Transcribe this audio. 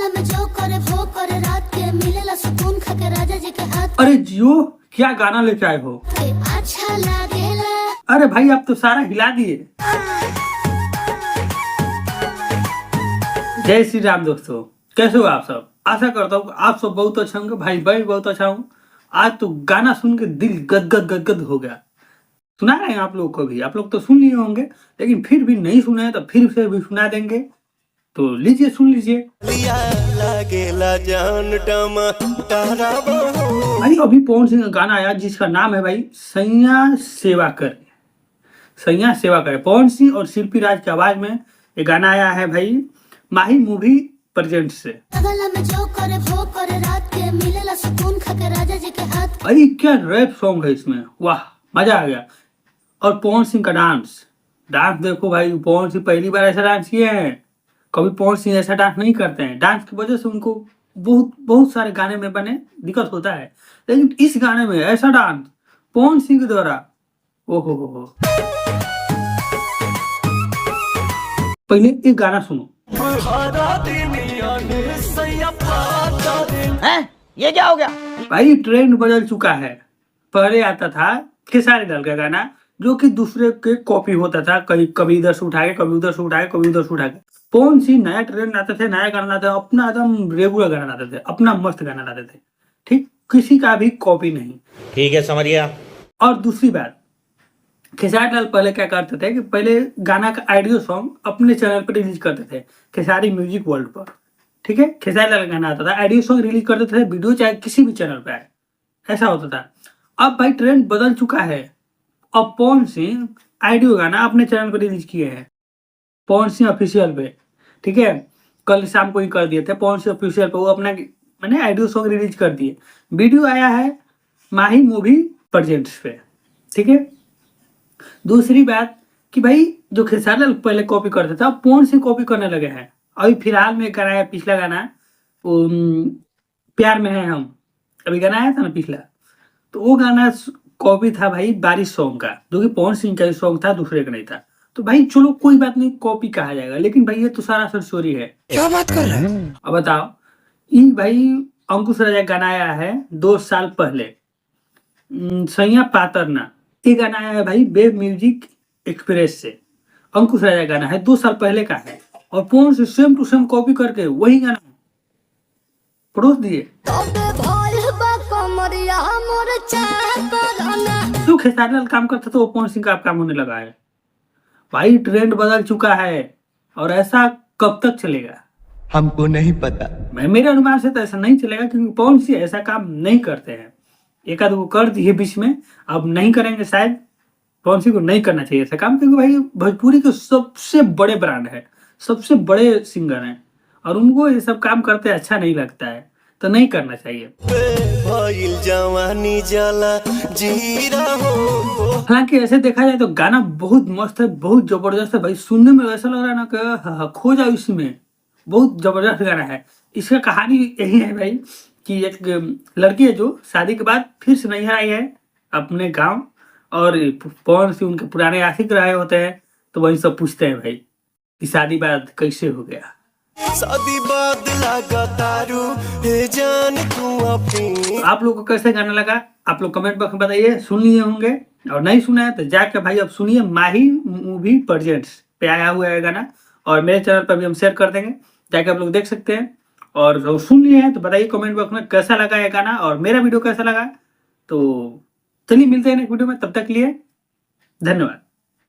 में जो करे वो करे, रात के मिलेला सुकून खाके राजा जी के हाथ। अच्छा लागेला। अरे भाई आप तो सारा हिला दिए। जय श्री राम दोस्तों, कैसे हो आप सब? आशा करता हूँ आप सब बहुत अच्छा होंगे। भाई मैं बहुत अच्छा हूँ। आज तो गाना सुन के दिल गदगद गदगद हो गया। सुना रहे हैं आप लोग को भी, आप लोग तो सुन लिए होंगे, लेकिन फिर भी नहीं सुने हैं तो फिर से भी सुना देंगे। तो लीजिए, सुन लीजिए। भाई अभी पवन सिंह का गाना आया जिसका नाम है भाई सैया सेवा कर। सैया सेवा करे, पवन सिंह और शिल्पी राज की आवाज में ये गाना आया है भाई माही मूवी प्रेजेंट से। में जो करे वो करे, रात के मिलेला सुकून खाके राजा जी के हाथ। भाई क्या रैप सॉन्ग है इसमें, वाह मजा आ गया। और पवन सिंह का डांस देखो भाई, पवन सिंह पहली बार ऐसा डांस किए हैं। कभी पवन सिंह ऐसा डांस नहीं करते हैं। डांस की वजह से उनको बहुत सारे गाने में बने दिक्कत होता है, लेकिन इस गाने में ऐसा डांस पवन सिंह के द्वारा, ओहो। पहले एक गाना सुनो। ये क्या हो गया? भाई ट्रेंड बदल चुका है। पहले आता था खेसारी लाल का गाना जो कि दूसरे के कॉपी होता था, कभी इधर से उठा के, कभी उधर से उठा के, कभी उधर से उठा के। पवन सिंह नया ट्रेंड लाते थे, नया गाना लाते थे, अपना एकदम रेगुलर गाना लाते थे, अपना मस्त गाना लाते थे। ठीक, किसी का भी कॉपी नहीं। ठीक है, समझ गया। और दूसरी बात, खेसारी लाल पहले क्या करते थे कि पहले गाना का ऑडियो सॉन्ग अपने चैनल पर रिलीज करते थे, खेसारी म्यूजिक वर्ल्ड पर। ठीक है, खेसारी लाल का गाना आता था, ऑडियो सॉन्ग रिलीज करते थे, वीडियो चाहे किसी भी चैनल पे आए, ऐसा होता था। अब भाई ट्रेंड बदल चुका है। अब पवन सिंह ऑडियो गाना अपने चैनल पर रिलीज किए हैं, पवन सिंह ऑफिशियल पे। ठीक है, कल शाम को ही कर दिए थे पवन सिंह ऑफिशियल पे, वो अपना मैंने ऑडियो सॉन्ग रिलीज कर दिए। वीडियो आया है माही मूवी प्रेजेंट्स पे। ठीक है, दूसरी बात कि भाई जो खेसारी लाल पहले कॉपी करते थे, अब पवन सिंह कॉपी करने लगे हैं। अभी फिलहाल में गाना है, पिछला गाना वो प्यार में है हम, अभी गाना आया था ना पिछला, तो वो गाना कॉपी था भाई बारिश सॉन्ग का, जो कि पवन सिंह का सॉन्ग था, दूसरे का नहीं था। तो भाई चलो कोई बात नहीं, कॉपी कहा जाएगा, लेकिन भाई ये तो सारा सर चोरी है। क्या बात कर रहे हैं? अब बताओ, ये भाई अंकुश राजा गाना आया है 2 साल पहले, सैया पातरना, ये गाना आया है भाई वेब म्यूजिक एक्सप्रेस से। अंकुश राजा गाना है 2 साल पहले का है, और पवन से सेम टू सेम कॉपी करके वही गाना परोस दिए। जो खेसारी लाल काम करता था वो पवन सिंह का काम होने लगा है। भाई ट्रेंड बदल चुका है, और ऐसा कब तक चलेगा हमको नहीं पता। मेरे अनुमान से तो ऐसा नहीं चलेगा, क्योंकि पवन सिंह ऐसा काम नहीं करते हैं। एक आध वो कर दिए बीच में, अब नहीं करेंगे शायद। पवन सिंह को नहीं करना चाहिए ऐसा काम, क्योंकि भाई भोजपुरी के सबसे बड़े ब्रांड है, सबसे बड़े सिंगर हैं, और उनको ये सब काम करते अच्छा नहीं लगता है, तो नहीं करना चाहिए। हालांकि ऐसे देखा जाए तो गाना बहुत मस्त है, बहुत जबरदस्त है भाई। सुनने में ऐसा लग रहा है ना कि खो जाओ इसमें, बहुत जबरदस्त गाना है। इसका कहानी यही है भाई कि एक लड़की है जो शादी के बाद फिर से नैहर आई है अपने गांव, और पवन सिंह उनके पुराने आशिक रहे होते हैं, तो वही सब पूछते हैं भाई कि शादी बाद कैसे हो गया। शादी बाद लगा तारू हे जान तू अपनी। आप लोग को कैसे गाना लगा आप लोग कमेंट बॉक्स में बताइए। सुन लिए होंगे, और नहीं सुना है तो जाके भाई अब सुनिए, माही मूवी प्रेजेंट्स पे आया हुआ है गाना, और मेरे चैनल पर भी हम शेयर कर देंगे, जाके आप लोग देख सकते हैं। और सुन लिए हैं तो बताइए कमेंट बॉक्स में कैसा लगा ये गाना, और मेरा वीडियो कैसा लगा। तो चलिए मिलते हैं नेक्स्ट वीडियो में, तब तक के लिए धन्यवाद।